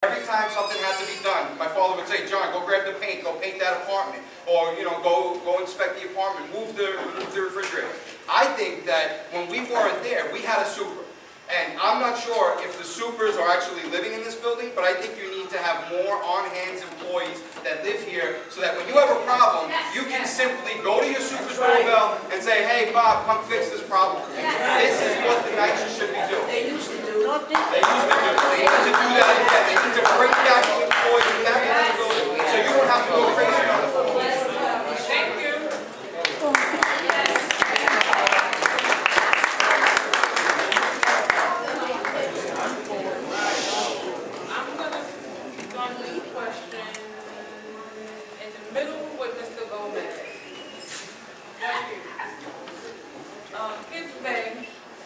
Every time something had to be done, my father would say, John, go grab the paint, go paint that apartment, or go inspect the apartment, move the refrigerator. I think that when we weren't there, we had a super. And I'm not sure if the supers are actually living in this building, but I think you need to have more on-hands employees that live here so that when you have a problem, you can simply go to your super's doorbell and say, hey, Bob, come fix this problem for me. This is what the nights should be doing. They used to do. They used to do. They need to do that again. They need to bring back the employees back into the building so you don't have to go crazy on the phone. Thank you.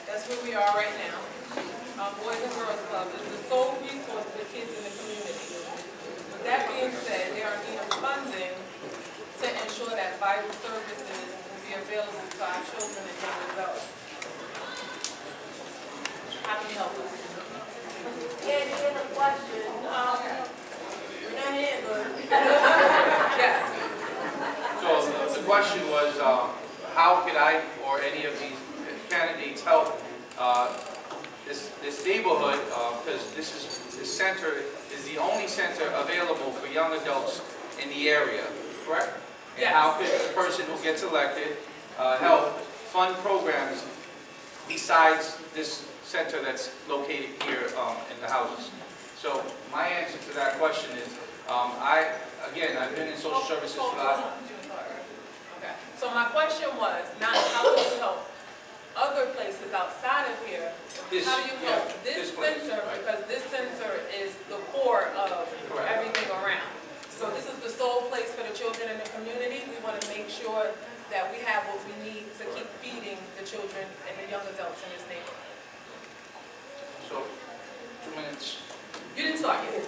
That's where we are right now. Boys and Girls Club is the sole resource for kids in the community. With that being said, there are need of funding to ensure that vital services will be available to our children and young adults. How can you help us? Yeah, you have a question. We're not here, but... Yes. So the question was, how could I or any of these candidates help this neighborhood, because this center is the only center available for young adults in the area, correct? And Yes. how could the person who gets elected help fund programs besides this center that's located here in the houses? So my answer to that question is, I've been in social services for Okay. So my question was not how do you help other places outside of here. How do you help this center, right. because this center is the core of Correct. everything around. So this is the sole place for the children in the community. We want to make sure that we have what we need to keep feeding the children and the young adults in this neighborhood. So, 2 minutes. You didn't start yet.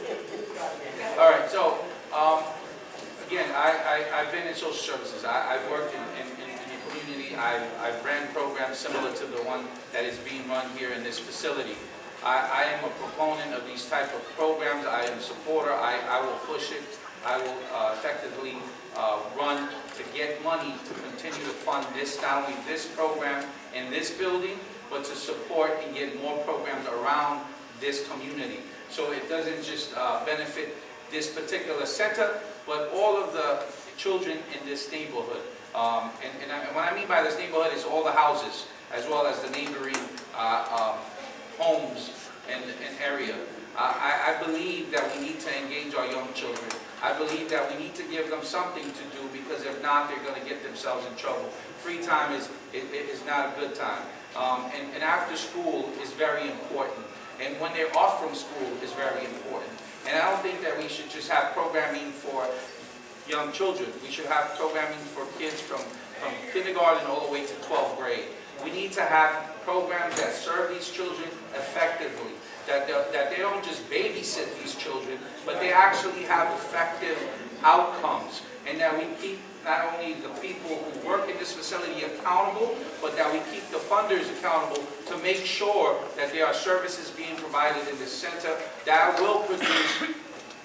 All right, so, again, I've been in social services. I've worked in the community. I've ran programs similar to the one that is being run here in this facility. I am a proponent of these type of programs. I am a supporter. I will push it. I will effectively run to get money to continue to fund this, not only this program in this building, but to support and get more programs around this community. So it doesn't just benefit this particular center, but all of the children in this neighborhood. And what I mean by this neighborhood is all the houses, as well as the neighboring homes and area. I believe that we need to engage our young children. I believe that we need to give them something to do, because if not, they're going to get themselves in trouble. Free time is not a good time. And after school is very important. And when they're off from school is very important. And I don't think that we should just have programming for young children. We should have programming for kids from kindergarten all the way to 12th grade. We need to have programs that serve these children effectively, that they don't just babysit these children, but they actually have effective outcomes, and that we keep not only the people who work in this facility accountable, but that we keep the funders accountable to make sure that there are services being provided in this center that will produce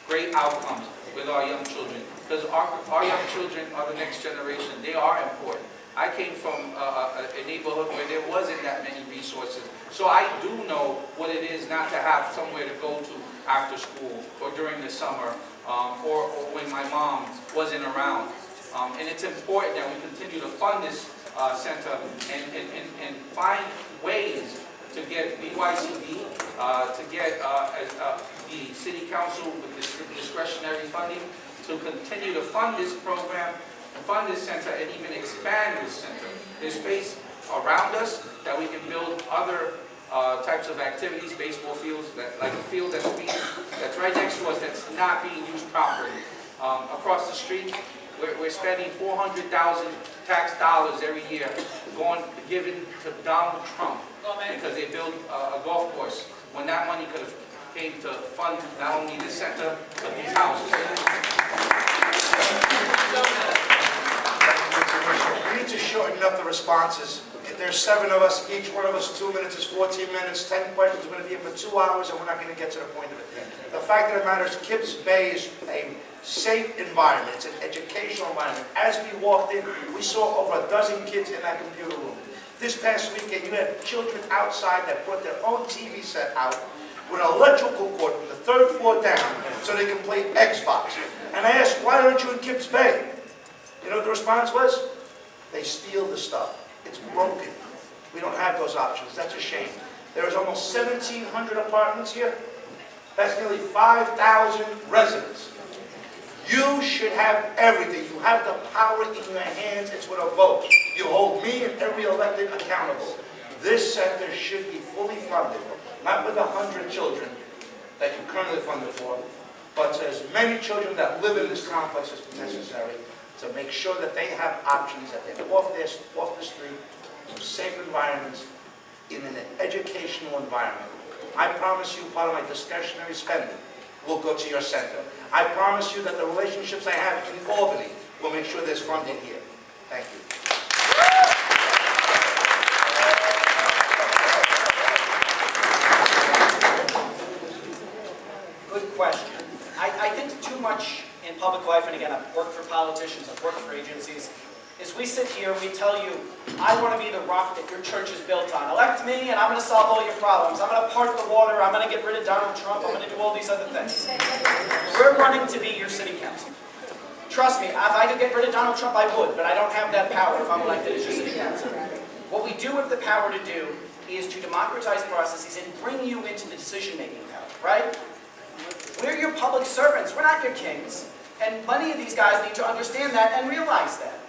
great outcomes with our young children. Because our young children are the next generation. They are important. I came from a neighborhood where there wasn't that many resources. So I do know what it is not to have somewhere to go to after school or during the summer or when my mom wasn't around. And it's important that we continue to fund this center and find ways to get BYCD, to get the City Council with this discretionary funding to continue to fund this program, fund this center, and even expand this center. There's space around us that we can build other types of activities, baseball fields, like a field that's right next to us that's not being used properly. Across the street, we're spending $400,000 tax dollars every year given to Donald Trump because they built a golf course when that money could have came to fund not only this center but these houses. We need to shorten up the responses. There's 7 of us, each one of us 2 minutes is 14 minutes, 10 questions, we're going to be here for 2 hours, and we're not going to get to the point of it. The fact of the matter is, Kips Bay is a safe environment. It's an educational environment. As we walked in, we saw over a dozen kids in that computer room. This past weekend, you had children outside that brought their own TV set out with an electrical cord from the 3rd floor down so they can play Xbox. And I asked, why aren't you in Kips Bay? You know what the response was? They steal the stuff. It's broken. We don't have those options. That's a shame. There is almost 1,700 apartments here. That's nearly 5,000 residents. You should have everything. You have the power in your hands. It's with a vote. You hold me and every elected accountable. This center should be fully funded, not with 100 children that you currently fund it for, but to as many children that live in this complex as necessary to make sure that they have options, that they're off the street, in safe environments, in an educational environment. I promise you, part of my discretionary spending will go to your center. I promise you that the relationships I have in Albany will make sure there's funding here. Thank you. Good question. I think too much in public life, and again, I've worked for politicians, I've worked for agencies, is we sit here, we tell you, I want to be the rock that your church is built on. Elect me and I'm going to solve all your problems. I'm going to part the water, I'm going to get rid of Donald Trump, I'm going to do all these other things. We're running to be your city council. Trust me, if I could get rid of Donald Trump, I would, but I don't have that power if I'm elected as your city council. What we do have the power to do is to democratize processes and bring you into the decision-making power, right? We're your public servants, we're not your kings. And many of these guys need to understand that and realize that.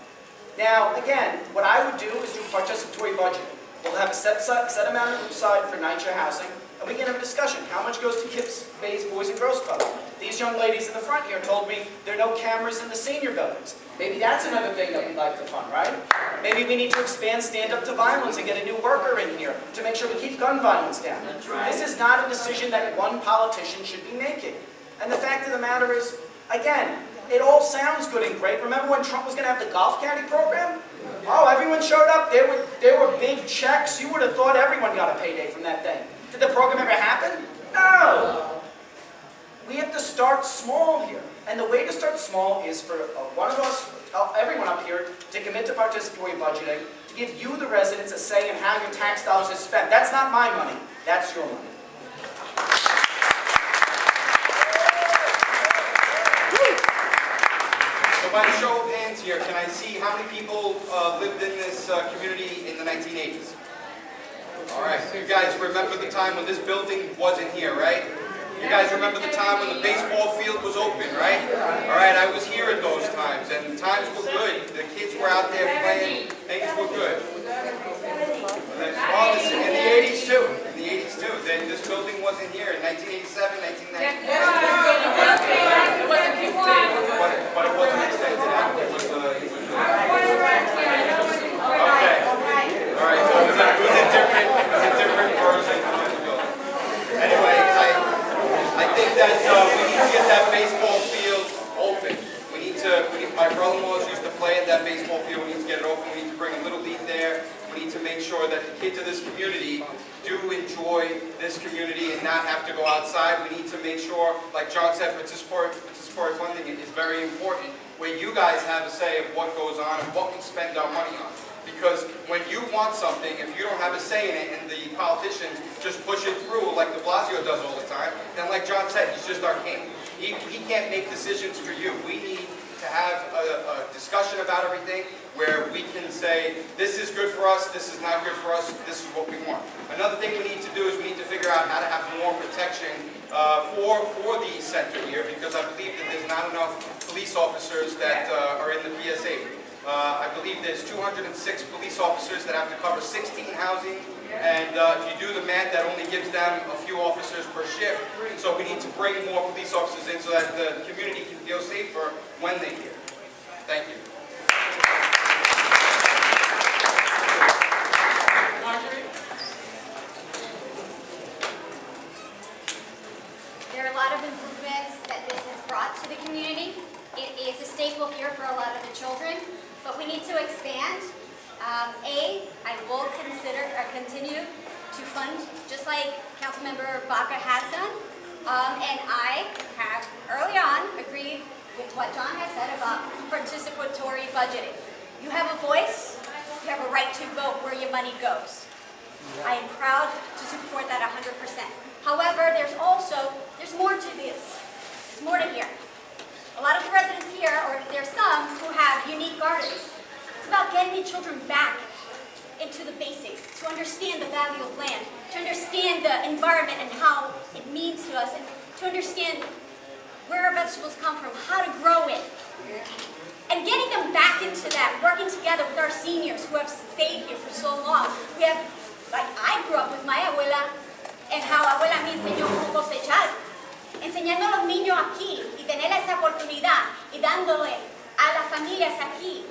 Now, again, what I would do is do participatory budgeting. We'll have a set amount aside for NYCHA housing, and we can have a discussion. How much goes to Kips Bay's Boys and Girls Club? These young ladies in the front here told me there are no cameras in the senior buildings. Maybe that's another thing that we'd like to fund, right? Maybe we need to expand Stand Up to Violence and get a new worker in here to make sure we keep gun violence down. That's right. This is not a decision that one politician should be making. And the fact of the matter is, again, it all sounds good and great. Remember when Trump was going to have the golf caddy program? Oh, everyone showed up. There were big checks. You would have thought everyone got a payday from that thing. Did the program ever happen? No. We have to start small here. And the way to start small is for one of us, everyone up here, to commit to participatory budgeting, to give you, the residents, a say in how your tax dollars are spent. That's not my money. That's your money. By the show of hands here, can I see how many people lived in this community in the 1980s? All right, you guys remember the time when this building wasn't here, right? You guys remember the time when the baseball field was open, right? All right, I was here at those times, and times were good. The kids were out there playing, things were good. Well, in the 80s too. In the 80s too. This building wasn't here in 1987, 1990. But it wasn't extended out. It was okay. All right. So it was a different version of the building. Anyway, I think that we need to get that baseball field open. My brother-in-laws used to play at that baseball field. We need to get it open. We need to bring a little league there. We need to make sure that the kids of this community do enjoy this community and not have to go outside. We need to make sure, like John said, participatory funding is very important, where you guys have a say of what goes on and what we spend our money on. Because when you want something, if you don't have a say in it and the politicians just push it through like de Blasio does all the time, then like John said, he's just our king. He can't make decisions for you. We need to have a discussion about everything where we can say, this is good for us, this is not good for us, this is what we want. Another thing we need to do is we need to figure out how to have more protection for the center here, because I believe that there's not enough police officers that are in the PSA. I believe there's 206 police officers that have to cover 16 housing, and if you do the math, that only gives them a few officers per shift. So we need to bring more police officers in so that the community can feel safer when they're here. Thank you. Marjorie? There are a lot of improvements that this has brought to the community. It is a staple here for a lot of the children, but we need to expand. I will continue to fund, just like Councilmember Baca has done, And I have early on agreed with what John has said about participatory budgeting. You have a voice, you have a right to vote where your money goes. I am proud to support that 100%. However, there's more to this. There's more to here. A lot of the residents here, or there's some who have unique gardens. It's about getting the children back into the basics, to understand the value of land, to understand the environment and how it means to us, and to understand where our vegetables come from, how to grow it. And getting them back into that, working together with our seniors who have stayed here for so long. We have, like I grew up with my abuela, and how abuela me enseñó cómo cosechar. Enseñando a los niños aquí y tener esa oportunidad y dándole a las familias aquí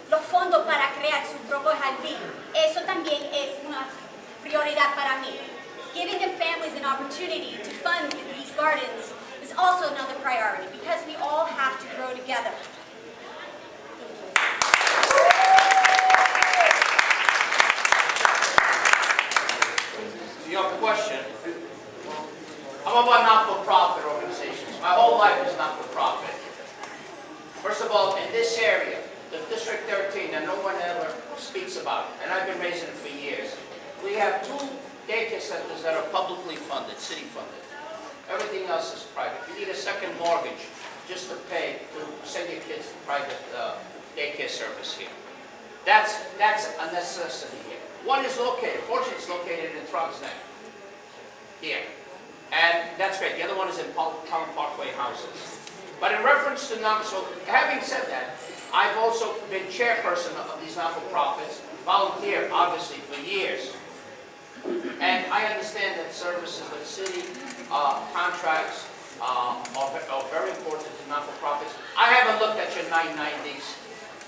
los fondos para crear su propio jardín. Eso también es una prioridad para mí. Giving the families an opportunity to fund these gardens is also another priority because we all have to grow together. Your question, I'm about not-for-profit organizations. My whole life is not-for-profit. First of all, in this area, the District 13 that no one ever speaks about, and I've been raising it for years, we have 2 daycare centers that are publicly funded, city funded. Everything else is private. You need a second mortgage just to pay to send your kids to private daycare service here. That's a necessity here. One is located, fortunately it's located in Throggs here. And that's great. The other one is in Town Parkway houses. But in reference to so having said that, I've also been chairperson of these not-for-profits, volunteer obviously for years. And I understand that services with city contracts are very important to not-for-profits. I haven't looked at your 990s.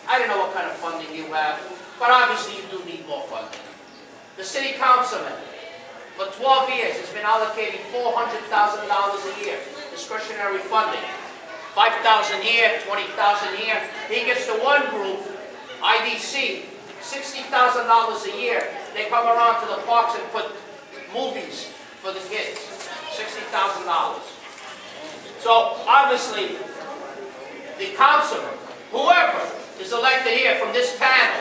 I don't know what kind of funding you have, but obviously you do need more funding. The city councilman, for 12 years, has been allocating $400,000 a year, discretionary funding. 5,000 here, 20,000 here. He gets to one group, IDC, $60,000 a year. They come around to the parks and put movies for the kids, $60,000. So obviously, the councilman, whoever is elected here from this panel,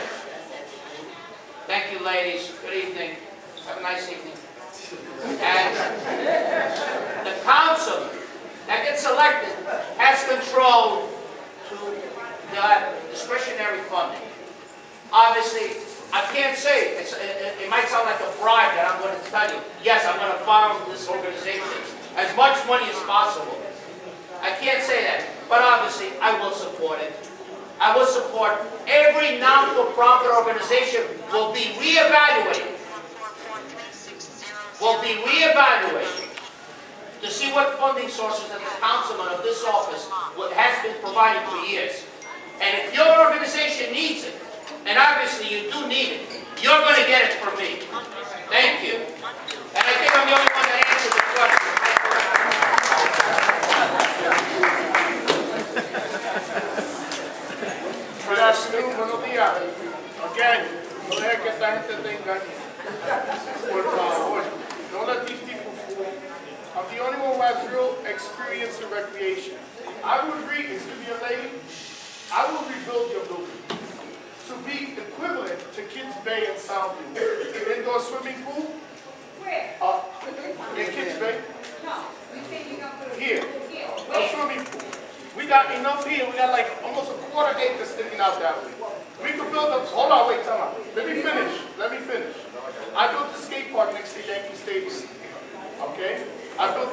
thank you ladies, good evening, have a nice evening. And the council that gets elected has control to the discretionary funding. Obviously, I can't say, it might sound like a bribe that I'm going to tell you, yes, I'm going to fund this organization, as much money as possible. I can't say that, but obviously I will support it. I will support every non-for-profit organization will be reevaluated. To see what funding sources that the councilman of this office has been providing for years. And if your organization needs it, and obviously you do need it, you're going to get it from me. Thank you. And I think I'm the only one that answered the question. Good afternoon, buenos días. Again, no deje que esta gente te engañe. Por favor, don't let these people fool. I'm the only one who has real experience in recreation. I would agree, excuse me, a lady, I will rebuild your building to be equivalent to Kids Bay and Soundview. An indoor swimming pool? Where? In Kids Bay? No, we say you're gonna put a Here. Here. A swimming pool. We got enough here. We got like almost a quarter acre sticking out that way. We could build a, hold on, wait, time out. Let me finish. I built the skate park next to Yankee Stadium. Okay? I built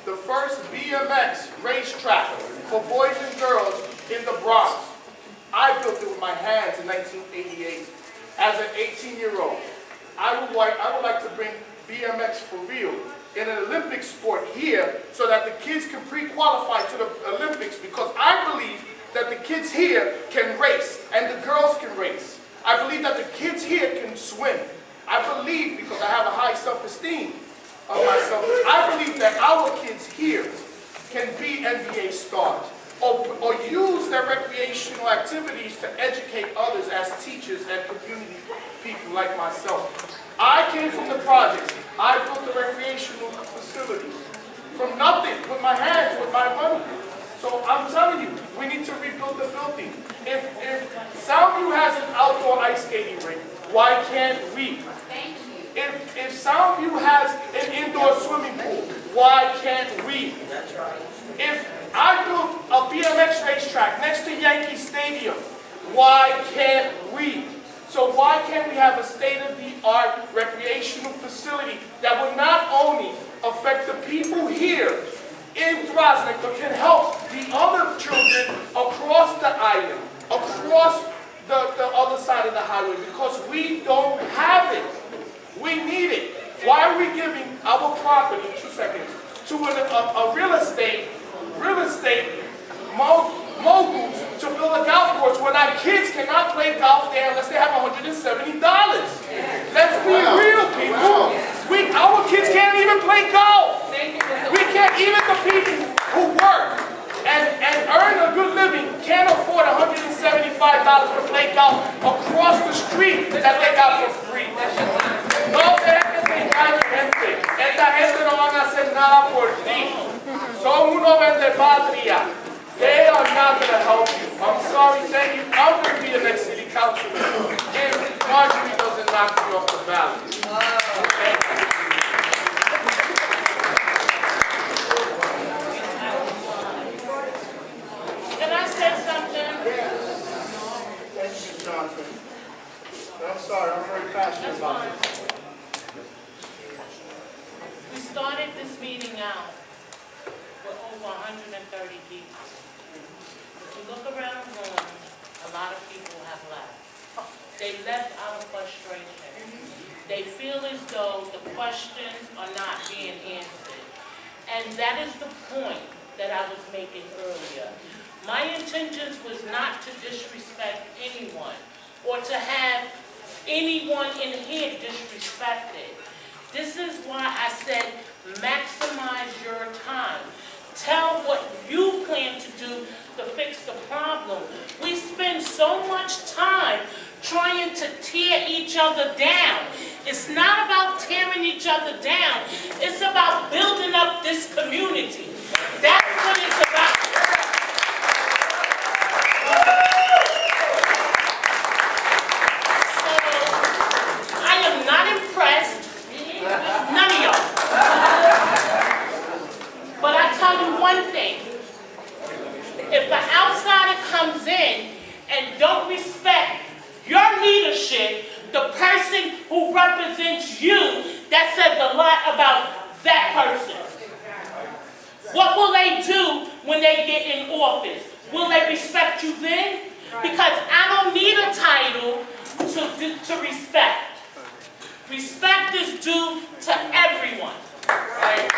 the first BMX racetrack for boys and girls in the Bronx. I built it with my hands in 1988. As an 18-year-old, I would like to bring BMX for real in an Olympic sport here so that the kids can pre-qualify to the Olympics, because I believe that the kids here can race and the girls can race. I believe that the kids here can swim. I believe, because I have a high self-esteem of myself, I believe that our kids here can be NBA stars or use their recreational activities to educate others as teachers and community people like myself. I came from the projects. I built the recreational facilities. from nothing, with my hands, with my money. So I'm telling you, we need to rebuild the building. If Soundview has an outdoor ice skating rink, why can't we? If Soundview has an indoor swimming pool, why can't we? That's right. If I built a BMX racetrack next to Yankee Stadium, why can't we? So why can't we have a state-of-the-art recreational facility that would not only affect the people here in Throggs, but can help the other children across the island, across the other side of the highway, because we don't have it. We need it. Why are we giving our property, 2 seconds, to a real estate moguls to build a golf course when our kids cannot play golf there unless they have $170? Let's be real, people. Our kids can't even play golf. We can't, even the people who work and earn a good living can't afford $175 to play golf across the street that they got for free. No dejes de engañar, gente. Esta gente no van a hacer nada por ti. Son unos vendepatria. They are not going to help you. I'm sorry, thank you. I'm going to be the next city councilman if Marjorie doesn't knock me off the ballot. Thank you. Can I say something? Thank you, Johnson. I'm sorry, I'm very passionate about this. We started this meeting out with over 130 people. If you look around the room, a lot of people have left. They left out of frustration. They feel as though the questions are not being answered. And that is the point that I was making earlier. My intentions was not to disrespect anyone or to have anyone in here disrespected. This is why I said maximize your time. Tell what you plan to do to fix the problem. We spend so much time trying to tear each other down. It's not about tearing each other down. It's about building up this community. That's what it's about. So, I am not impressed. None of y'all. But I tell you one thing. If the outsider comes in and don't respect your leadership, the person who represents you, that says a lot about that person. What will they do when they get in office? Will they respect you then? Because I don't need a title to respect. Respect is due to everyone. Right?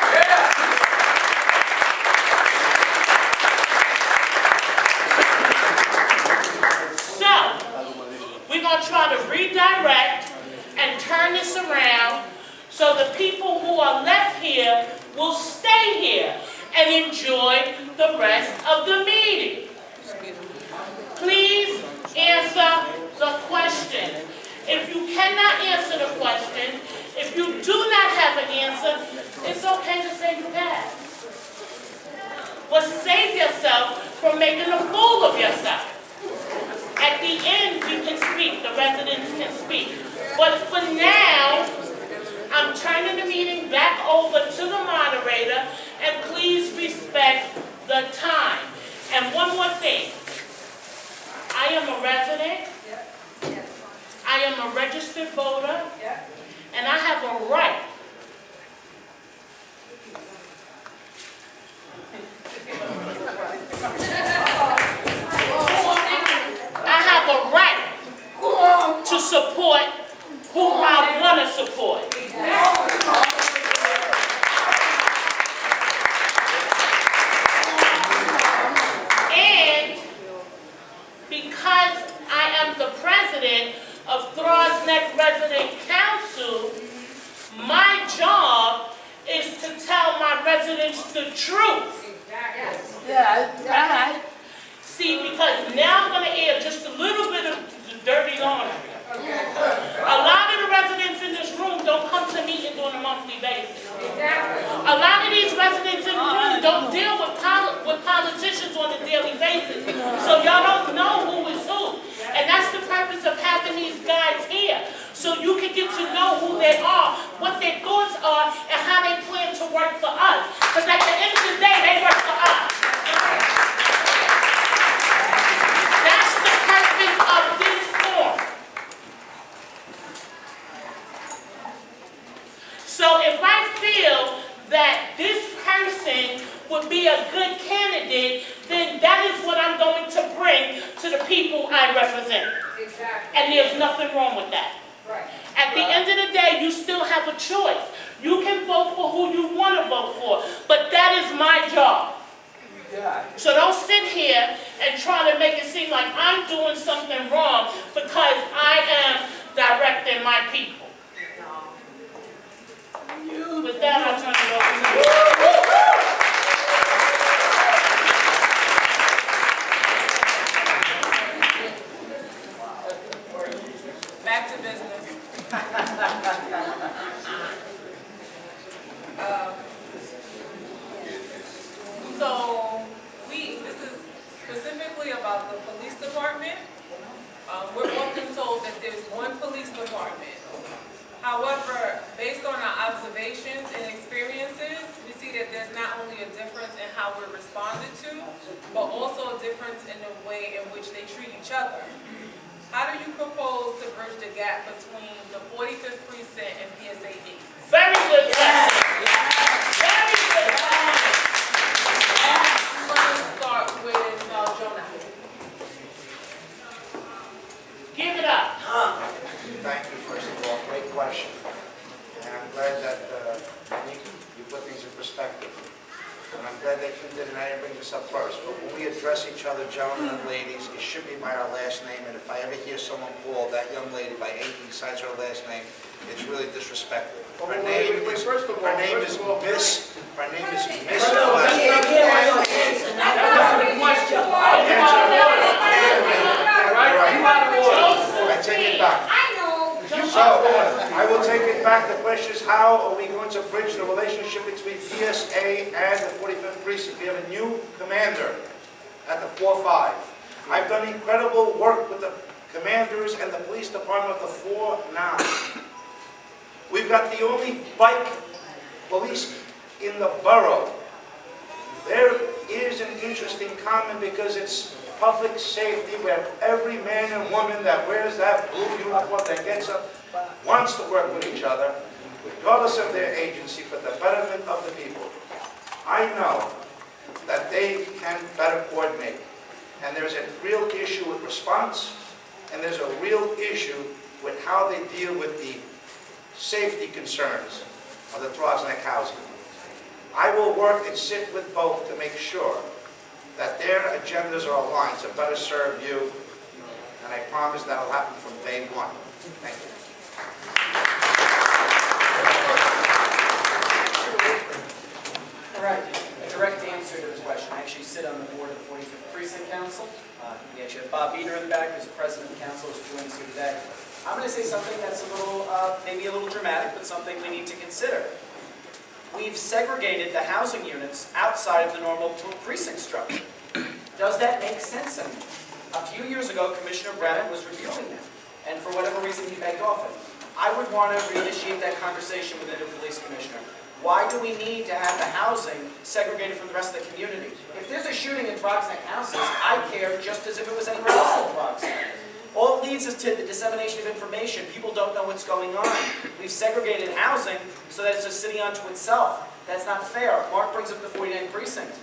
So, we're going to try to redirect and turn this around so the people who are left here will stay here and enjoy the rest of the meeting. Please answer the question. If you cannot answer the question, if you do not have an answer, it's okay to say you pass. But save yourself from making a fool of yourself. At the end, we can speak, the residents can speak. But for now, I'm turning the meeting back over to the moderator, and please respect the time. And one more thing. I am a resident. I am a registered voter. And I have a right to support who I want to support. And because I am the president of Throggs Neck Resident Council, my job is to tell my residents the truth. See, because now I'm going to air just a little bit of dirty laundry. A lot of the residents in this room don't come to meetings on a monthly basis. A lot of these residents in the room don't deal with politicians on a daily basis. So y'all don't know who is who. And that's the purpose of having these guys here. So you can get to know who they are, what their thoughts are, and how they plan to work for us. Because at the end of the day, they work for us. That's the purpose of this form. So if I feel that this person would be a good candidate, then that is what I'm going to bring to the people I represent. Exactly. And there's nothing wrong with that. Right. At the end of the day, you still have a choice. You can vote for who you want to vote for, but that is my job. So don't sit here and try to make it seem like I'm doing something wrong because I am directing my people. With that, I'll turn it over to you. Back to business. So this is specifically about the police department. We're often told that there's one police department. However, based on our observations and experiences, we see that there's not only a difference in how we're responded to, but also a difference in the way in which they treat each other. How do you propose to bridge the gap between the 45th precinct and PSA 8? Very good question. Very good question. I'm going to start with Jonah. Give it up. Thank you, first of all, great question. And I'm glad that you put things in perspective. And I'm glad that you did, and I didn't bring this up first, but when we address each other, gentlemen and ladies, it should be by our last name, and if I ever hear someone call that young lady by anything besides her last name, it's really disrespectful. Her name is Miss. Her name is Miss. I take it back. So, I will take it back. The question is, how are we going to bridge the relationship between PSA and the 45th Precinct? We have a new commander at the 4-5. I've done incredible work with the commanders and the police department of the 4-9. We've got the only bike police in the borough. There is an interesting comment because it's public safety where every man and woman that wears that blue uniform that gets up wants to work with each other, regardless of their agency, for the betterment of the people. I know that they can better coordinate. And there's a real issue with response, and there's a real issue with how they deal with the safety concerns of the Throggs housing. I will work and sit with both to make sure that their agendas are aligned to better serve you, and I promise that'll happen from day one. Thank you. All right, a direct answer to the question. I actually sit on the board of the 45th Precinct Council. We actually have Bob Eder in the back, who's the president of the council, who's joining us here today. I'm going to say something that's a little, maybe a little dramatic, but something we need to consider. We've segregated the housing units outside of the normal precinct structure. Does that make sense anymore? A few years ago, Commissioner Brennan was reviewing that, and for whatever reason, he begged off it. I would want to reinitiate that conversation with the new police commissioner. Why do we need to have the housing segregated from the rest of the community? If there's a shooting in Throggs houses, I care just as if it was anywhere else in Throggs. All it leads is to the dissemination of information. People don't know what's going on. We've segregated housing so that it's a city unto itself. That's not fair. Mark brings up the 49th Precinct.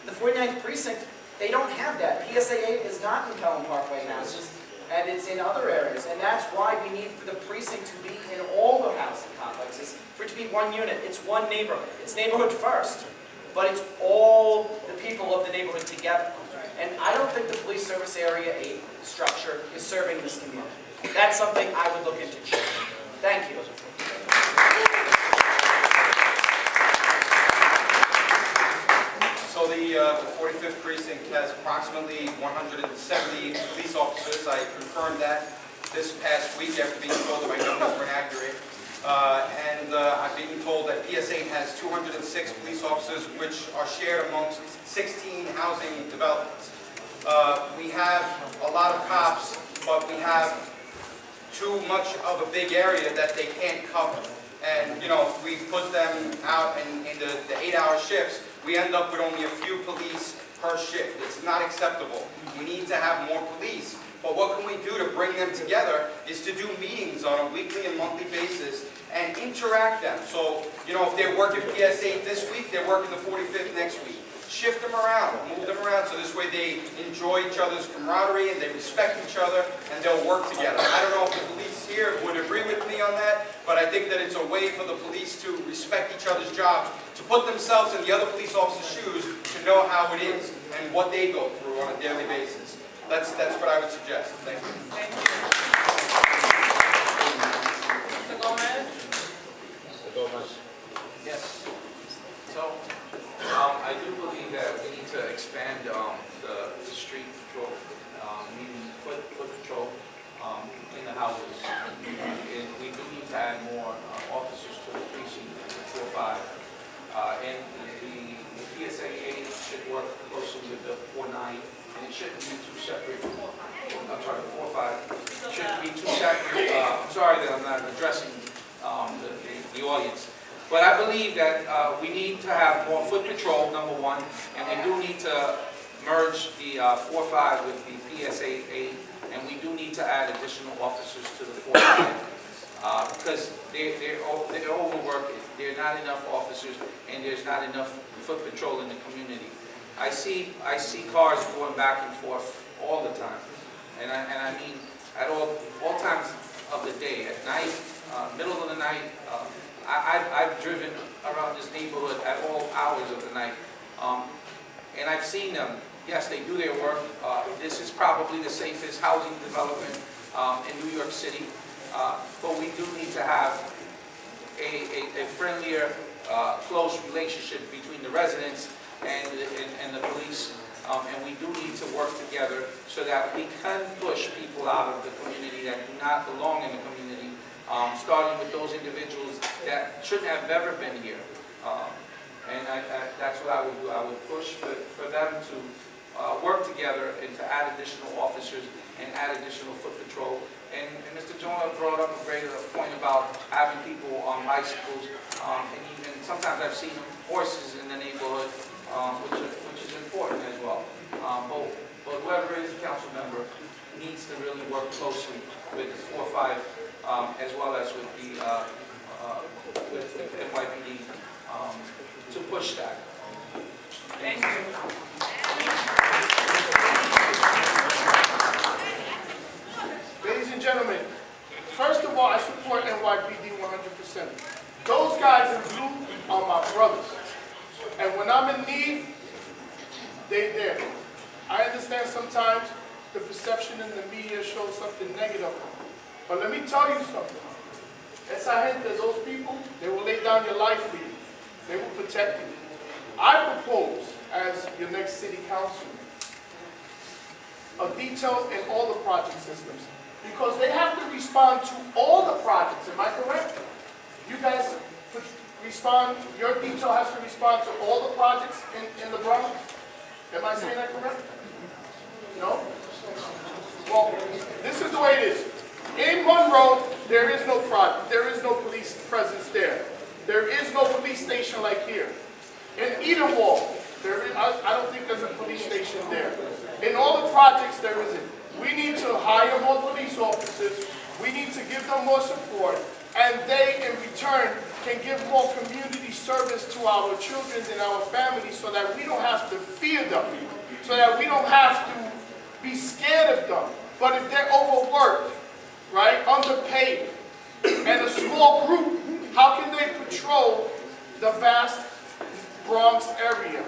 The 49th Precinct, they don't have that. PSA 8 is not in Pelham Parkway houses, and it's in other areas. And that's why we need for the precinct to be in all the housing complexes, for it to be one unit. It's one neighborhood. It's neighborhood first, but it's all the people of the neighborhood together. And I don't think the police service area 8 structure is serving this community. That's something I would look into changing. Thank you. So the 45th Precinct has approximately 170 police officers. I confirmed that this past week after being told that my numbers were inaccurate. I'm being told that PS8 has 206 police officers, which are shared amongst 16 housing developments. We have a lot of cops, but we have too much of a big area that they can't cover. And, if we put them out in the 8-hour shifts, we end up with only a few police per shift. It's not acceptable. We need to have more police. But what can we do to bring them together is to do meetings on a weekly and monthly basis and interact them. So, if they're working PS8 this week, they're working the 45th next week. Shift them around, move them around, so this way they enjoy each other's camaraderie and they respect each other and they'll work together. I don't know if the police here would agree with me on that, but I think that it's a way for the police to respect each other's jobs, to put themselves in the other police officer's shoes, to know how it is and what they go through on a daily basis. That's what I would suggest. Thank you. Thank you. Mr. Gomez? Mr. Gomez. Yes. So, I do believe that we need to expand the street patrol, meaning foot patrol in the houses. And we do need to add more officers to the precinct 4-5. And the PSA 8 should work closely with the 4-9, and it shouldn't be two separate. I'm sorry, the 4-5 shouldn't be two separate. I'm sorry that I'm not addressing the audience. But I believe that we need to have more foot patrol, number one, and we do need to merge the 4-5 with the PSA 8, and we do need to add additional officers to the 4-5 because they're overworked. There are not enough officers, and there's not enough foot patrol in the community. I see cars going back and forth all the time, and I mean at all times of the day, at night, middle of the night. I've driven around this neighborhood at all hours of the night, and I've seen them. Yes, they do their work. This is probably the safest housing development in New York City, but we do need to have a friendlier, close relationship between the residents and the police, and we do need to work together so that we can push people out of the community that do not belong in the community. Starting with those individuals that shouldn't have ever been here. And that's what I would do. I would push for them to work together and to add additional officers and add additional foot patrol. And Mr. Jonah brought up a great point about having people on bicycles, and even sometimes I've seen horses in the neighborhood, which is important as well. But whoever is a council member needs to really work closely with the 4-5 as well as with the NYPD to push that. Thank you. Ladies and gentlemen, first of all, I support NYPD 100%. Those guys in blue are my brothers. And when I'm in need, they're there. I understand sometimes the perception in the media shows something negative. But let me tell you something. Esa gente, those people, they will lay down your life for you. They will protect you. I propose, as your next city councilman, a detail in all the project systems. Because they have to respond to all the projects, am I correct? You guys respond, your detail has to respond to all the projects in the Bronx? Am I saying that correct? No? Well, this is the way it is. In Monroe, there is no project. There is no police presence there. There is no police station like here. In Edenwald, I don't think there's a police station there. In all the projects, there isn't. We need to hire more police officers. We need to give them more support. And they, in return, can give more community service to our children and our families so that we don't have to fear them. So that we don't have to be scared of them. But if they're overworked, right, underpaid, and a small group, how can they patrol the vast Bronx area?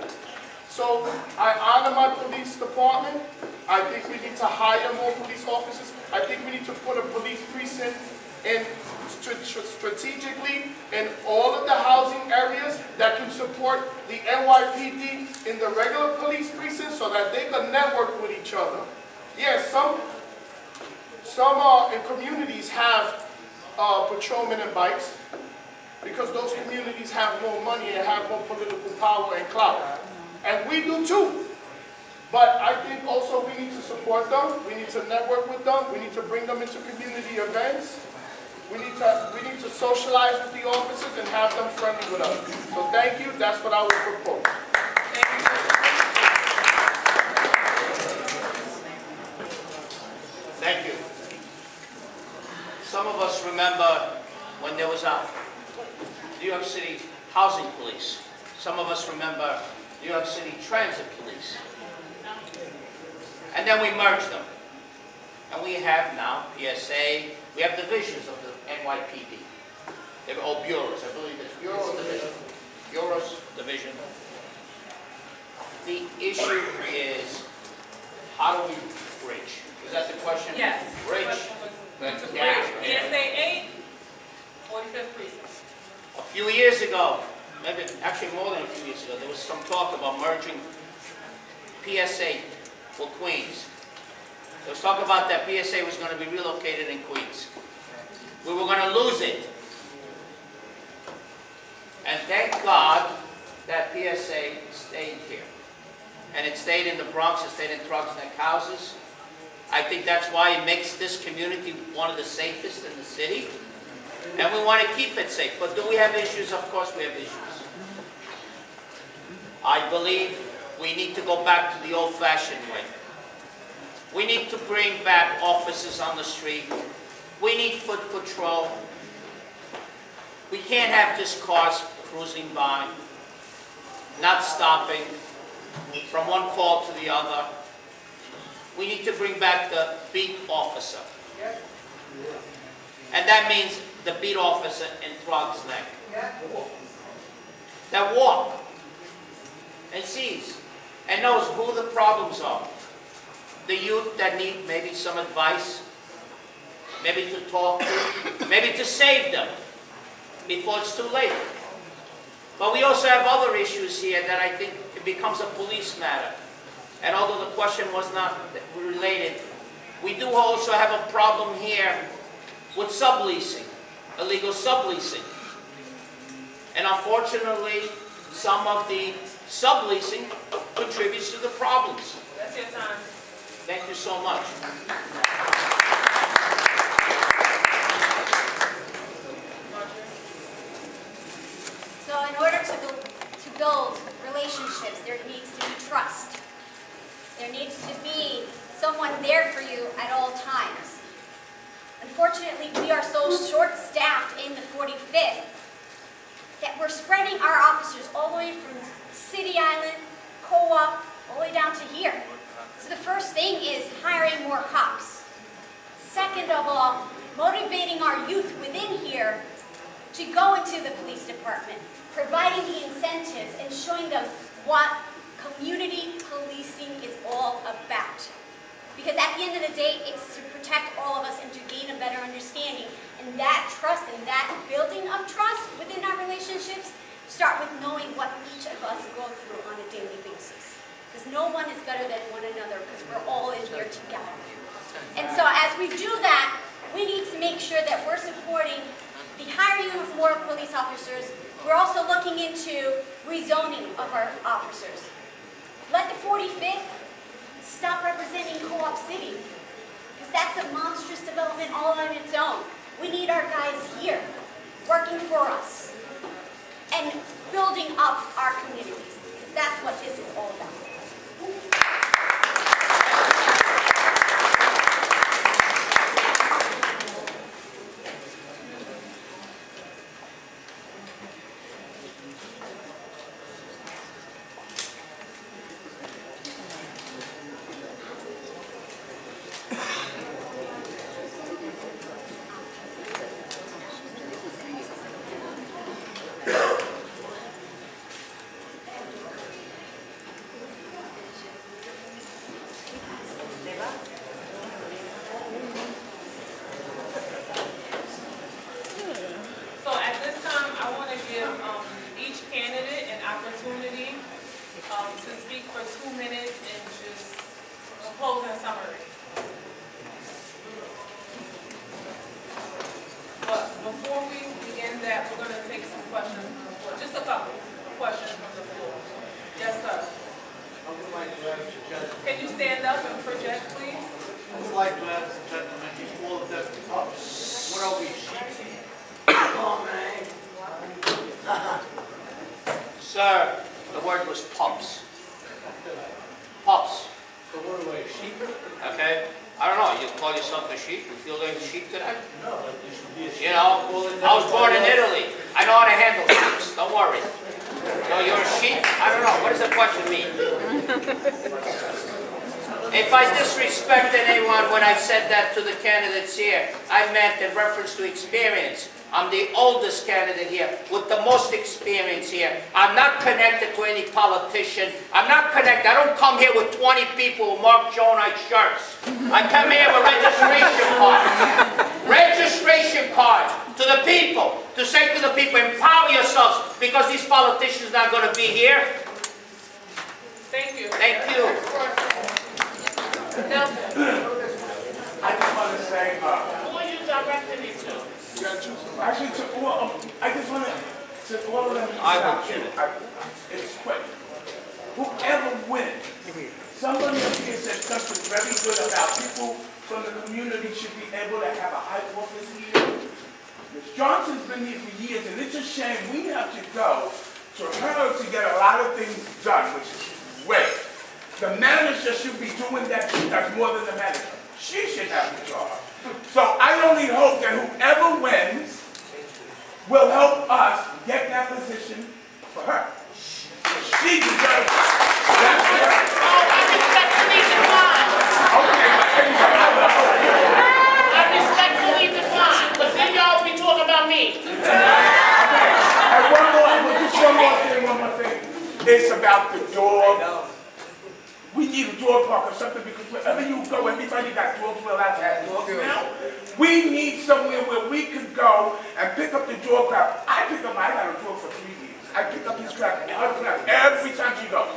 So I honor my police department. I think we need to hire more police officers. I think we need to put a police precinct in strategically in all of the housing areas that can support the NYPD in the regular police precincts so that they can network with each other. Yes, some communities have patrolmen and bikes, because those communities have more money and have more political power and clout. And we do too. But I think also we need to support them, we need to network with them, we need to bring them into community events. We need to socialize with the officers and have them friendly with us. So thank you, that's what I would propose. Thank you. Some of us remember when there was a New York City Housing Police. Some of us remember New York City Transit Police. And then we merged them. And we have now PSA, we have divisions of the NYPD. They were all bureaus, I believe it's bureau or division. Bureaus, division. The issue is, how do we bridge? Is that the question? Yes. Bridge. It's a bridge. Yeah. PSA 8, 45th precinct. A few years ago, maybe actually more than a few years ago, there was some talk about merging PSA for Queens. There was talk about that PSA was going to be relocated in Queens. We were going to lose it. And thank God that PSA stayed here. And it stayed in the Bronx, it stayed in Throggs neck houses. I think that's why it makes this community one of the safest in the city. And we want to keep it safe. But do we have issues? Of course we have issues. I believe we need to go back to the old-fashioned way. We need to bring back officers on the street. We need foot patrol. We can't have just cars cruising by, not stopping from one call to the other. We need to bring back the beat officer. And that means the beat officer in Throggs Neck. That walk and sees and knows who the problems are. The youth that need maybe some advice, maybe to talk to, maybe to save them before it's too late. But we also have other issues here that I think it becomes a police matter. And although the question was not related, we do also have a problem here with subleasing, illegal subleasing. And unfortunately, some of the subleasing contributes to the problems. That's your time. Thank you so much. So in order to build relationships, there needs to be trust. There needs to be someone there for you at all times. Unfortunately, we are so short-staffed in the 45th that we're spreading our officers all the way from City Island, Co-op, all the way down to here. So the first thing is hiring more cops. Second of all, motivating our youth within here to go into the police department, providing the incentives and showing them what community policing is all about. Because at the end of the day, it's to protect all of us and to gain a better understanding. And that trust and that building of trust within our relationships start with knowing what each of us go through on a daily basis. Because no one is better than one another because we're all in here together. And so as we do that, we need to make sure that we're supporting the hiring of more police officers. We're also looking into rezoning of our officers. Let the 45th stop representing Co-op City, because that's a monstrous development all on its own. We need our guys here, working for us, and building up our communities. That's what this is all about. up and project, please? I would like to ask the gentleman, he's called the pups. What are we, sheep? Sir, the word was pups. Pups, So what are we, sheep? okay? I don't know, you call yourself a sheep? You feel like a sheep today? No, you should be a sheep. You know, I was born in Italy. I know how to handle sheep, don't worry. So you're a sheep? I don't know, what does the question mean? If I disrespected anyone when I said that to the candidates here, I meant in reference to experience. I'm the oldest candidate here with the most experience here. I'm not connected to any politician. I'm not connected. I don't come here with 20 people who mark Jonite shirts. I come here with registration cards. Registration cards to the people. To say to the people, empower yourselves because these politicians are not going to be here. Thank you. Thank you. Nelson. I just want to say, Who are you directing it to? actually, I just want to all of them. I will kill it. It's quick. Whoever wins, somebody up here said something very good about people from the community should be able to have a high office here. Ms. Johnson's been here for years, and it's a shame we have to go to her to get a lot of things done, which is great. The manager should be doing that. She does more than the manager. She should have the job. So I only hope that whoever wins will help us get that position for her. She deserves it. That's it. Oh, I respectfully decline. I respectfully decline, but then y'all be talking about me. And one more thing. It's about the dog. We need a dog park or something because wherever you go, everybody got dogs. We're allowed to have dogs now. We need somewhere where we can go and pick up the dog crap. I got a dog for 3 years. I pick up his crap every time she goes.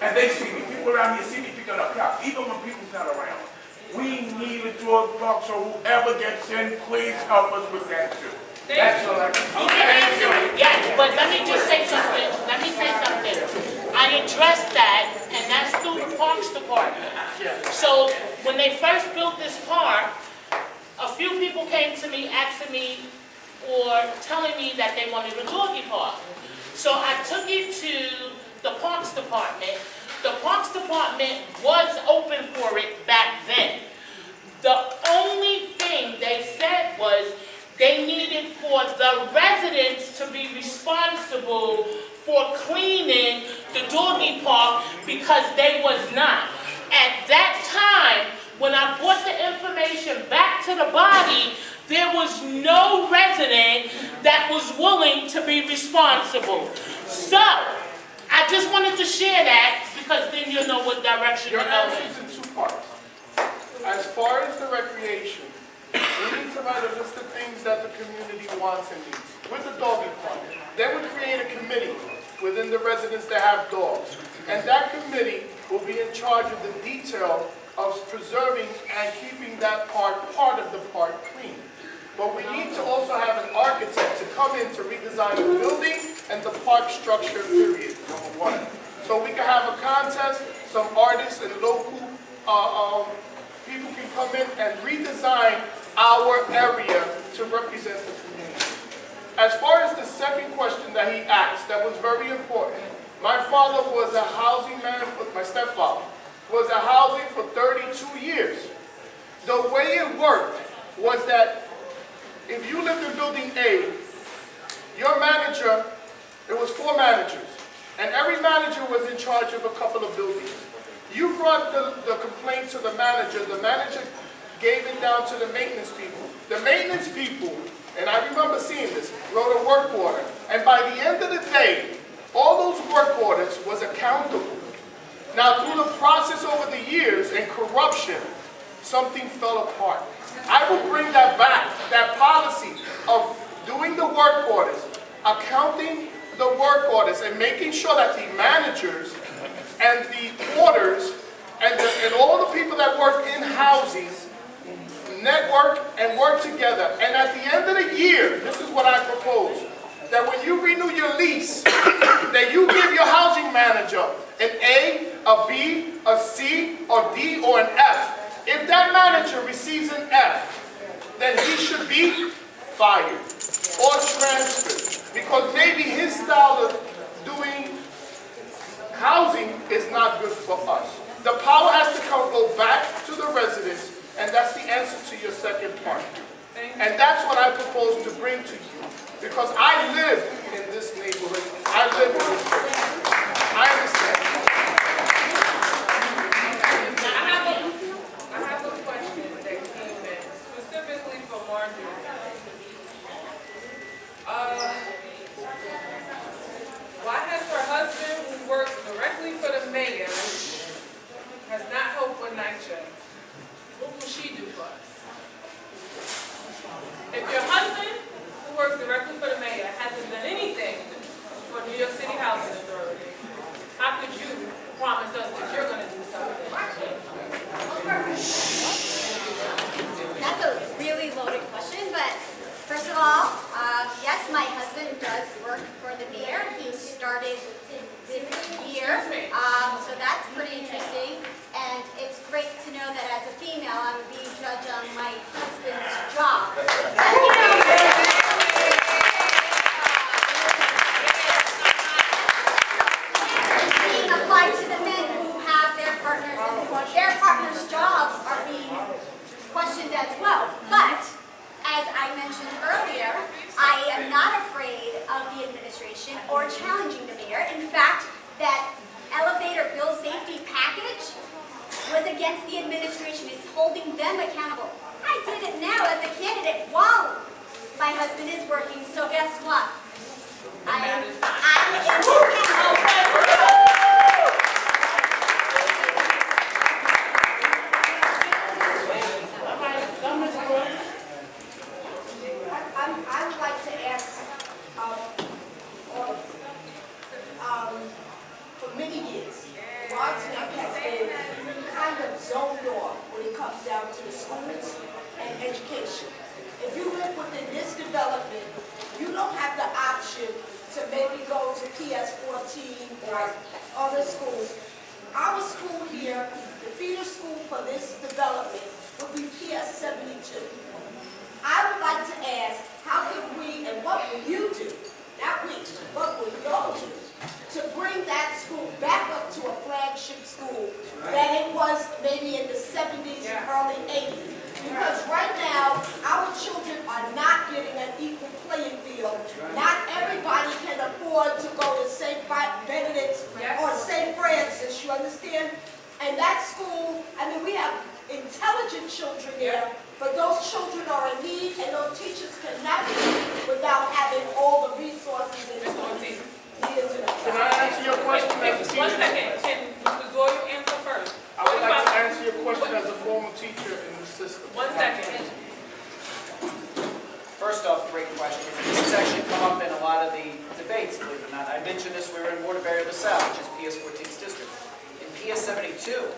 And they see me. People around here see me picking up crap, even when people's not around. We need a dog park, so whoever gets in, please help us with that too. That's all I can You can answer it, yes, but let me just say something. I addressed that, and that's through the Parks Department. So when they first built this park, a few people came to me asking me or telling me that they wanted a doggy park. So I took it to the Parks Department. The Parks Department was open for it back then. The only thing they said was they needed for the residents to be responsible for cleaning the doggy park because they was not. At that time, when I brought the information back to the body, there was no resident that was willing to be responsible. So, I just wanted to share that because then you'll know what direction to Your go answer in. is in 2 parts. As far as the recreation, we need to write a list of things that the community wants and needs. With the doggy park, then we create a committee within the residents that have dogs. And that committee will be in charge of the detail of preserving and keeping that part of the park clean. But we need to also have an architect to come in to redesign the building and the park structure, period, number 1. So we can have a contest, some artists and local people can come in and redesign our area to represent the community. As far as the second question that he asked, that was very important. My father was a housing man, my stepfather was a housing for 32 years. The way it worked was that if you lived in building A, your manager, it was 4 managers, and every manager was in charge of a couple of buildings. You brought the complaint to the manager gave it down to the maintenance people. The maintenance people, and I remember seeing this, wrote a work order. And by the end of the day, all those work orders was accountable. Now, through the process over the years and corruption, something fell apart. I will bring that back, that policy of doing the work orders, accounting the work orders, and making sure that the managers and the porters and all the people that work in housing network and work together. And at the end of the year, this is what I propose, that when you renew your lease, that you give your housing manager an A, a B, a C, a D, or an F. If that manager receives an F, then he should be fired or transferred, because maybe his style of doing housing is not good for us. The power has to go back to the residents, and that's the answer to your second part. And that's what I propose to bring to you, because I live in this neighborhood. I live in this place. I understand. I have a question that came in specifically for Marjorie. Why has her husband, who works directly for the mayor, has not helped with night shift? What will she do for us? If your husband, who works directly for the mayor, hasn't done anything for New York City Housing Authority, how could you promise us that you're going to do something? That's a really loaded question, but first of all, yes, my husband does work for the mayor. He started this year, so that's pretty interesting. And it's great to know that as a female, I'm being judged on my husband's job. Being applied to the men who have their partners, and their partners' jobs are being questioned as well. But as I mentioned earlier, I am not afraid of the administration or challenging the mayor. In fact, that elevator bill safety package was against the administration. It's holding them accountable. I did it now as a candidate while my husband is working, so guess what? I'm I would like to ask, for many years, Throggs Neck has been kind of zoned off when it comes down to the schools and education. If you live within this development, you don't have the option to maybe go to PS 14 or other schools. Our school here, the feeder school for this development, would be PS 72. I would like to ask, how can we, and what will you do, not we, what will y'all do, to bring that school back up to a flagship school that it was maybe in the 70s and early 80s? Because right now, our children are not getting an equal playing field. Not everybody can afford to go to St. Benedict's or St. Francis, you understand? And that school, I mean, we have intelligent children there, but those children are in need, and those teachers cannot be without having all the resources and tools needed to them. Can I answer your question as a teacher? 1 second. Can Mr. Doyle answer first? I would like to answer your question as a former teacher in the system. 1 second. First off, great question. This has actually come up in a lot of the debates, believe it or not. I mentioned this, we were in Waterbury LaSalle, which is PS 14's district. In PS 72,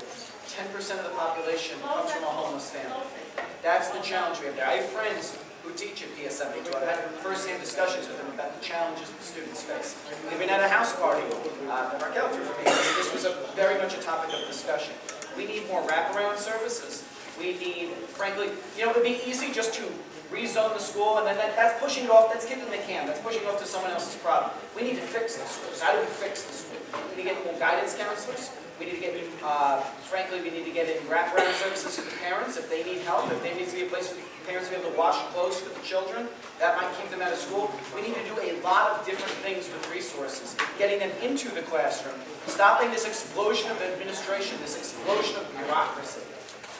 10% of the population comes from a homeless family. That's the challenge we have there. I have friends who teach at PS 72. I've had first-hand discussions with them about the challenges that students face. We've been at a house party that Raquel threw for me. This was very much a topic of discussion. We need more wraparound services. We need, frankly, it would be easy just to rezone the school, and then that's pushing it off, that's kicking the can, that's pushing it off to someone else's problem. We need to fix the schools. How do we fix the school? We need to get more guidance counselors. We need to get, frankly, we need to get in wraparound services to the parents if they need help, if there needs to be a place for the parents to be able to wash clothes for the children. That might keep them out of school. We need to do a lot of different things with resources, getting them into the classroom, stopping this explosion of administration, this explosion of bureaucracy.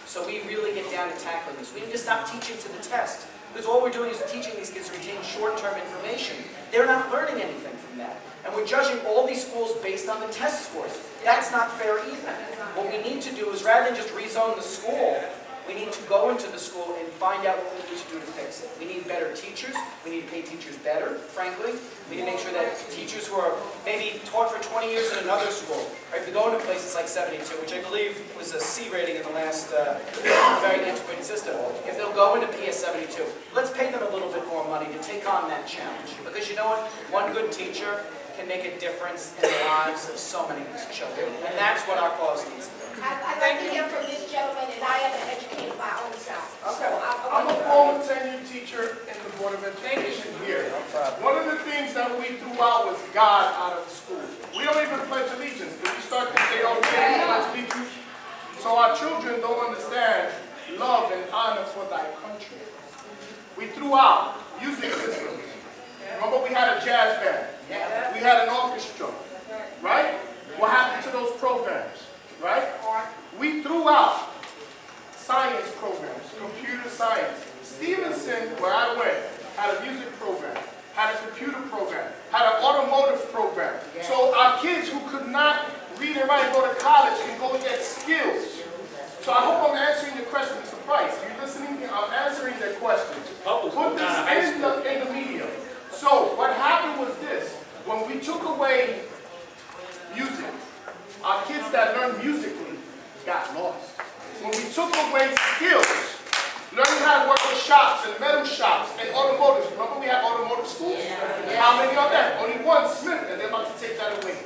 So we really get down to tackling this. We need to stop teaching to the test, because all we're doing is teaching these kids to retain short-term information. They're not learning anything from that. And we're judging all these schools based on the test scores. That's not fair either. What we need to do is, rather than just rezone the school, we need to go into the school and find out what we need to do to fix it. We need better teachers. We need to pay teachers better, frankly. We need to make sure that teachers who are maybe taught for 20 years in another school, right, to go into places like 72, which I believe was a C rating in the last very antiquated system. If they'll go into PS 72, let's pay them a little bit more money to take on that challenge. Because you know what? One good teacher can make a difference in the lives of so many of these children. And that's what our cause needs. I'd like to hear from this gentleman, and I am an educator by own self. Okay. So I'm a former tenured teacher in the Board of Education here. One of the things that we threw out was God out of the school. We don't even pledge allegiance. Did we start this day on pledge allegiance? So our children don't understand love and honor for thy country. We threw out music systems. Remember we had a jazz band. We had an orchestra. Right? What happened to those programs? Right? We threw out science programs, computer science. Stevenson, where I went, had a music program, had a computer program, had an automotive program. So our kids who could not read and write and go to college can go and get skills. So I hope I'm answering your question, Mr. Price. You listening? I'm answering their questions. Put this in the media. So what happened was this. When we took away music, our kids that learned musically got lost. When we took away skills, learning how to work with shops and metal shops and automotives. Remember we had automotive schools? How many of them? Only one, Smith, and they're about to take that away.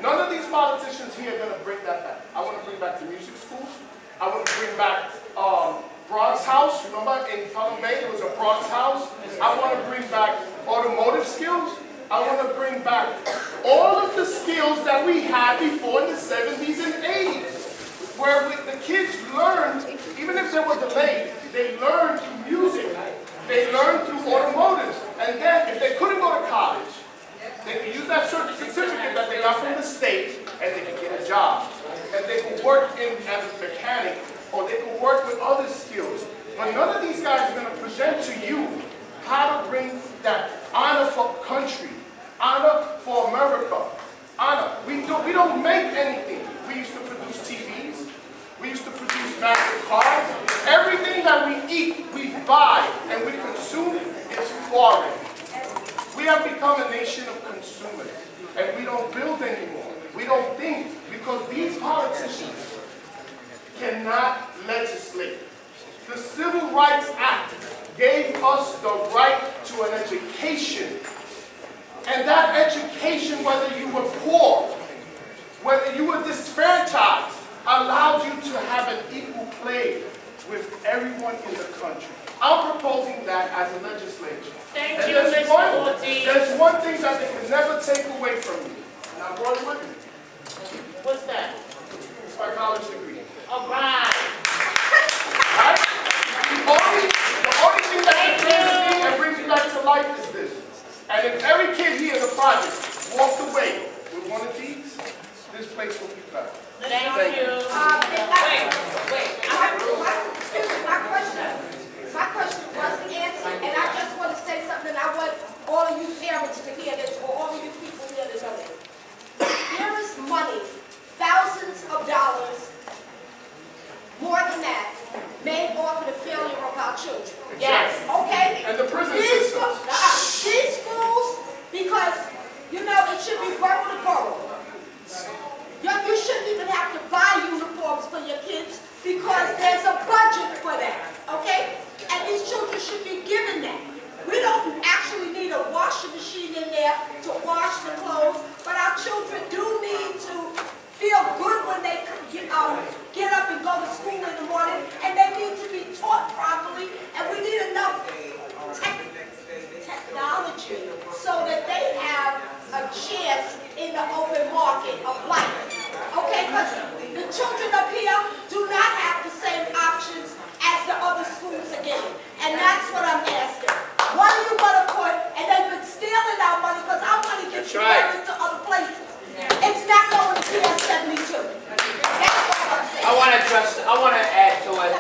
None of these politicians here are going to bring that back. I want to bring back the music schools. I want to bring back Throggs House. Remember in Pelham Bay there was a Throggs House. I want to bring back automotive skills. I want to bring back all of the skills that we had before in the 70s and 80s, where the kids learned, even if they were delayed, they learned through music, they learned through automotives, and then if they couldn't go to college, they could use that certificate that they got from the state, and they could get a job, and they could work as a mechanic, or they could work with other skills. But none of these guys are going to present to you how to bring that honor for country, honor for America, honor. We don't make anything. We used to produce TVs. We used to produce massive cars. Everything that we eat, we buy, and we consume is foreign. We have become a nation of consumers, and we don't build anymore. We don't think, because these politicians cannot legislate. The Civil Rights Act gave us the right to an education. And that education, whether you were poor, whether you were disfranchised, allowed you to have an equal play with everyone in the country. I'm proposing that as a legislature. Thank And you, there's Mr. Ortiz. there's one thing that they can never take away from me. And I brought it with me. What's that? It's my college degree. All right. Right? The only thing that concerns me and brings me back to life is this. And if every kid here in the project walked away with one of these, this place will be better. Thank you. Excuse me, my question wasn't answered, and I just want to say something. I want all of you parents to hear this, or all of you people here to know this. There is money, thousands of dollars, more than that, made off of the failure of our children. Yes. Okay? And the prison These system. these schools, because, you know, it should be borough to borough. You shouldn't even have to buy uniforms for your kids because there's a budget for that, okay? And these children should be given that. We don't actually need a washing machine in there to wash the clothes, but our children do need to feel good when they get up and go to school in the morning, and they need to be taught properly, and we need enough technology so that they have a chance in the open market of life. Okay, because the children up here do not have the same options as the other schools are getting. And that's what I'm asking. What are you going to put, and they've been stealing our money because our money gets carried to other places. It's not going to PS 72. That's what I'm saying. I want to add to it.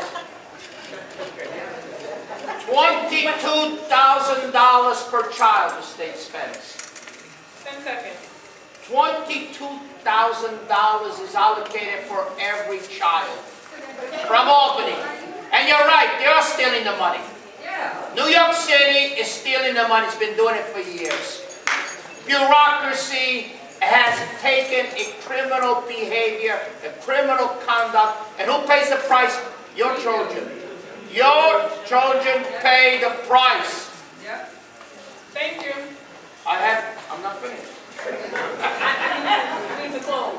$22,000 per child the state spends. 10 seconds. $22,000 is allocated for every child from Albany. And you're right, they are stealing the money. New York City is stealing the money. It's been doing it for years. Bureaucracy has taken a criminal behavior, a criminal conduct, and who pays the price? Your children. Your children pay the price. Thank you. I'm not finished. I need to close.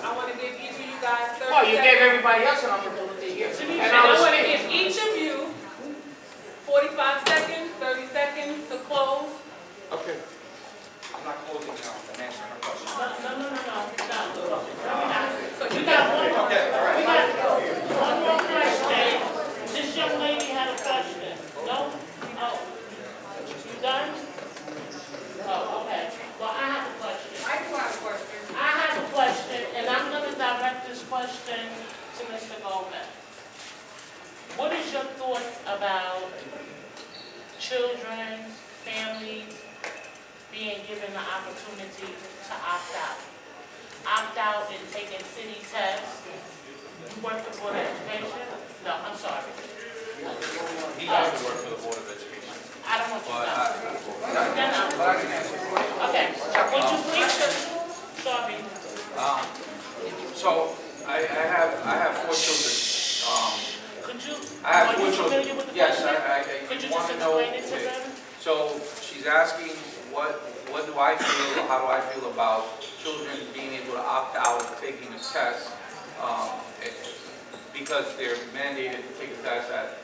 I want to give each of you guys 30 Oh, you seconds. gave everybody else an opportunity here. And I want to give each of you 45 seconds, 30 seconds to close. Okay. I'm not closing now, I'm answering her question. No. So We you got got one, Okay, all right. we got one more question. This young lady had a question. No? Oh. You done? Oh, okay. Well, I have a question. I do have a question. I have a question, and I'm gonna direct this question to Mr. Gomez. What is your thoughts about children, families being given the opportunity to opt out? Opt out and taking city tests. You work for the Board of Education? No, I'm sorry. He has to work for the Board of Education. I don't want you to But know. I No. can answer your question. Okay. Would you please just, sorry. So I have 4 children. Could you, I have are 4 you children. familiar with the Yes, question? Could you want just to know. explain it to them? So she's asking what do I feel, or how do I feel about children being able to opt out of taking a test because they're mandated to take a test at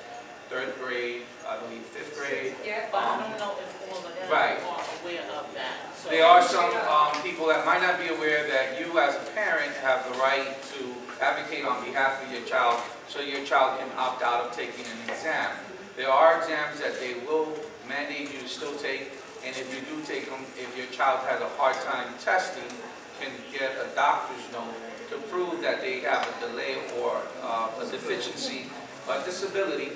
3rd grade, I believe 5th grade. Yeah. But I don't know if all of them Right. are aware of that. So- There are some people that might not be aware that you as a parent have the right to advocate on behalf of your child so your child can opt out of taking an exam. There are exams that they will mandate you to still take, and if you do take them, if your child has a hard time testing, can get a doctor's note to prove that they have a delay or a deficiency, a disability,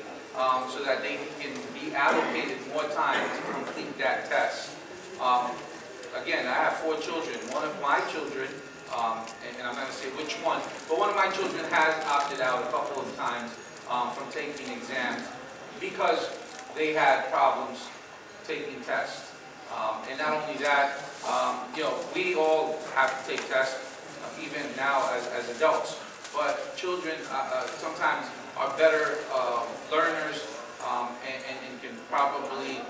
so that they can be allocated more time to complete that test. Again, I have 4 children. One of my children, and I'm not going to say which one, but one of my children has opted out a couple of times from taking exams because they had problems taking tests. And not only that, we all have to take tests, even now as adults. But children sometimes are better learners and can probably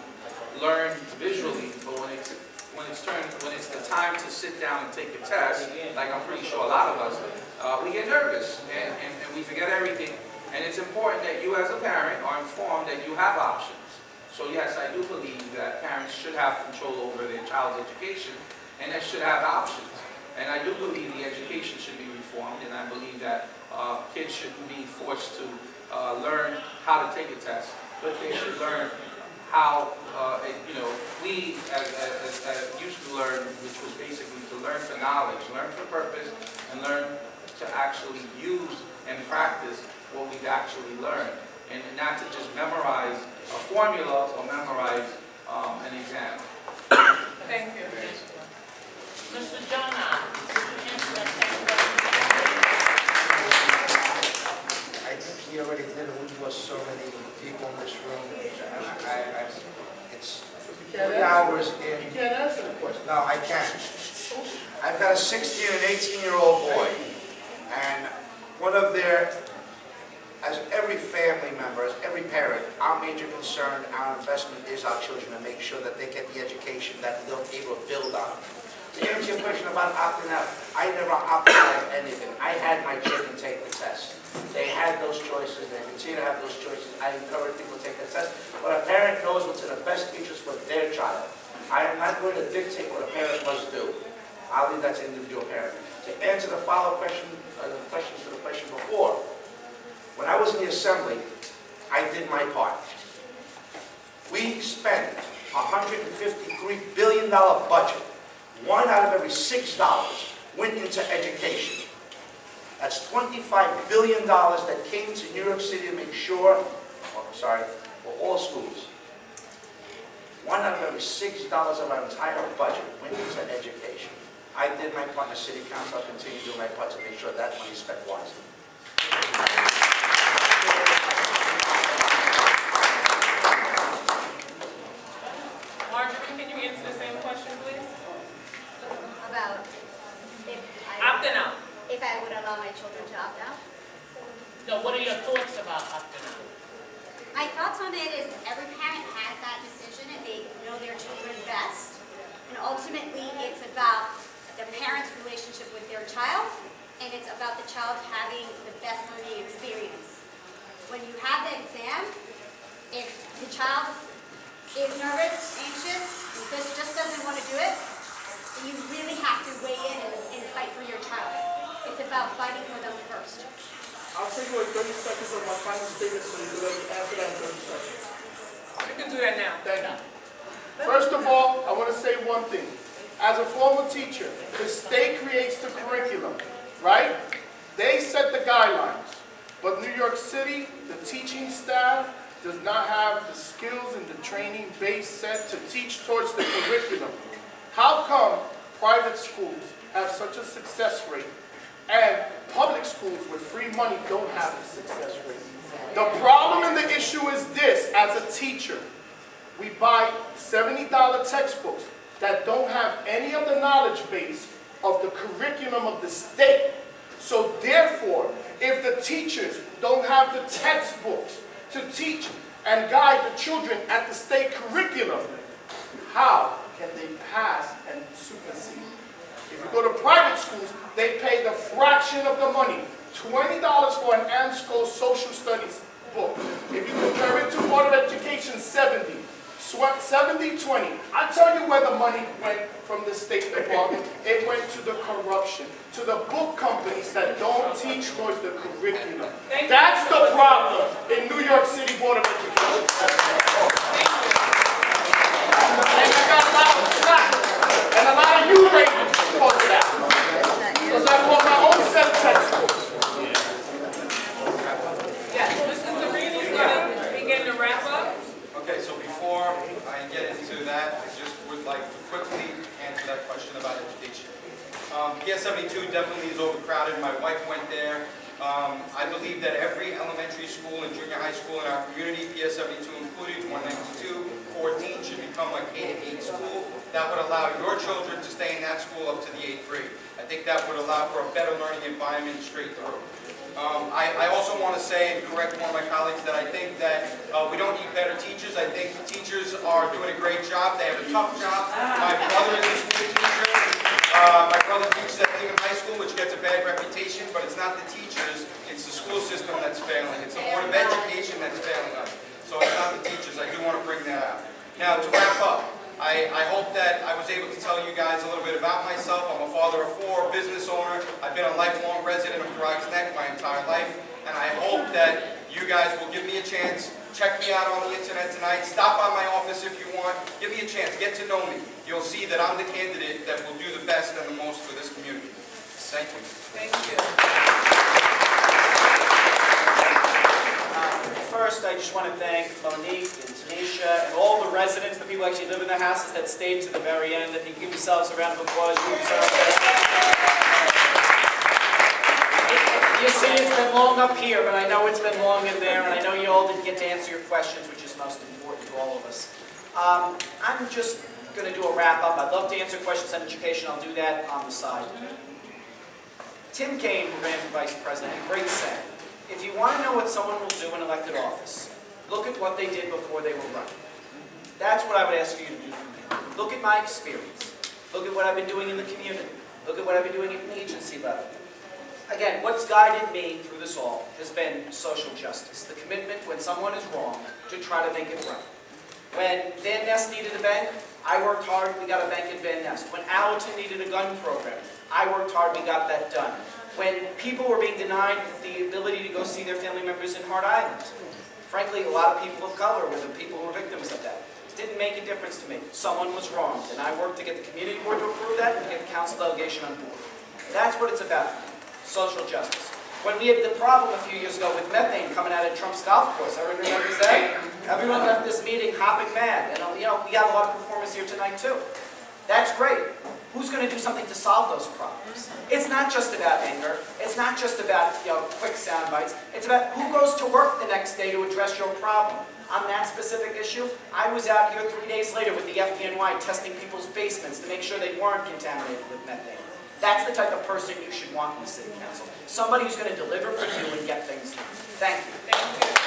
learn visually. But when it's the time to sit down and take a test, like I'm pretty sure a lot of us, we get nervous and we forget everything. And it's important that you as a parent are informed that you have options. So yes, I do believe that parents should have control over their child's education and they should have options. And I do believe the education should be reformed, and I believe that kids shouldn't be forced to learn how to take a test, but they should learn how, we as used to learn, which was basically to learn for knowledge, learn for purpose, and learn to actually use and practice what we've actually learned, and not to just memorize a formula or memorize an exam. Thank you. Mr. John, could you answer that same question? I think he already did. We was so many people in this room. It's 3 hours in. You can't answer the question. No, I can't. I've got a 16 and 18-year-old boy, and one of their, as every family member, as every parent, our major concern, our investment is our children, to make sure that they get the education that they'll be able to build on. To answer your question about opting out, I never opted out of anything. I had my children take the test. They had those choices, they continue to have those choices. I encourage people to take the test, but a parent knows what's in the best interest for their child. I am not going to dictate what a parent must do. I'll leave that to individual parent. To answer the follow-up question, the questions to the question before, when I was in the assembly, I did my part. We spent a $153 billion budget. 1 out of every $6 went into education. That's $25 billion that came to New York City to make sure, for all schools. 1 out of every $6 of our entire budget went into education. I did my part in the city council. I'll continue to do my part to make sure that money is spent wisely. Marjorie, can you answer the same question, please? About Opting out. if I would allow my children to opt out. No, what are your thoughts about opting out? My thoughts on it is every parent has that decision and they know their children best. And ultimately, it's about the parent's relationship with their child, and it's about the child having the best learning experience. When you have that exam, if the child is nervous, anxious, and just doesn't want to do it, then you really have to weigh in and fight for your child. It's about fighting for them first. I'll take away 30 seconds of my final statement so you can let me answer that in 30 seconds. You can do that now. Thank you. First of all, I want to say one thing. As a former teacher, the state creates the curriculum, right? They set the guidelines. But New York City, the teaching staff does not have the skills and the training base set to teach towards the curriculum. How come private schools have such a success rate and public schools with free money don't have a success rate? The problem and the issue is this: as a teacher, we buy $70 textbooks that don't have any of the knowledge base of the curriculum of the state. So therefore, if the teachers don't have the textbooks to teach and guide the children at the state curriculum, how can they pass and supersede? If you go to private schools, they pay the fraction of the money, $20 for an AMSCO social studies book. If you compare it to Board of Education, 70. 70-20. I tell you where the money went from the State Department. It went to the corruption, to the book companies that don't teach towards the curriculum. That's the problem in New York City Board of Education. And I got a lot of slack, and a lot of you ladies caused that. Because I bought my own set of textbooks. Yes, Mr. Sereni's going to begin to wrap up. Okay, so before I get into that, I just would like to quickly answer that question about education. PS 72 definitely is overcrowded. My wife went there. I believe that every elementary school and junior high school in our community, PS 72 included, 192, 14, should become a K-8 school. That would allow your children to stay in that school up to the 8th grade. I think that would allow for a better learning environment straight through. I also want to say and correct one of my colleagues that I think that we don't need better teachers. I think the teachers are doing a great job. They have a tough job. My brother is a school teacher. My brother teaches at Lincoln High School, which gets a bad reputation, but it's not the teachers, it's the school system that's failing. It's the Board of Education that's failing us. So it's not the teachers. I do want to bring that out. Now, to wrap up, I hope that I was able to tell you guys a little bit about myself. I'm a father of 4, business owner. I've been a lifelong resident of Throggs Neck my entire life, and I hope that you guys will give me a chance. Check me out on the internet tonight. Stop by my office if you want. Give me a chance. Get to know me. You'll see that I'm the candidate that will do the best and the most for this community. Thank you. Thank you. First, I just want to thank Monique and Tanisha and all the residents, the people who actually live in the houses that stayed to the very end. If you can give yourselves a round of applause, you deserve it. You see, it's been long up here, but I know it's been long in there, and I know you all didn't get to answer your questions, which is most important to all of us. I'm just going to do a wrap-up. I'd love to answer questions on education. I'll do that on the side. Tim Kaine, who ran for vice president, had a great saying. If you want to know what someone will do in elected office, look at what they did before they were running. That's what I would ask you to do for me. Look at my experience. Look at what I've been doing in the community. Look at what I've been doing at the agency level. Again, what's guided me through this all has been social justice. The commitment when someone is wrong to try to make it right. When Van Ness needed a bank, I worked hard, we got a bank at Van Ness. When Allerton needed a gun program, I worked hard, we got that done. When people were being denied the ability to go see their family members in Hart Island. Frankly, a lot of people of color were the people who were victims of that. It didn't make a difference to me. Someone was wronged, and I worked to get the community board to approve that and to get the council delegation on board. That's what it's about for me, social justice. When we had the problem a few years ago with methane coming out of Trump's golf course, everyone remembers that? Everyone left this meeting hopping mad, and we got a lot of performers here tonight too. That's great. Who's going to do something to solve those problems? It's not just about anger. It's not just about quick sound bites. It's about who goes to work the next day to address your problem. On that specific issue, I was out here 3 days later with the FDNY testing people's basements to make sure they weren't contaminated with methane. That's the type of person you should want in the city council. Somebody who's going to deliver for you and get things done. Thank you. Thank you.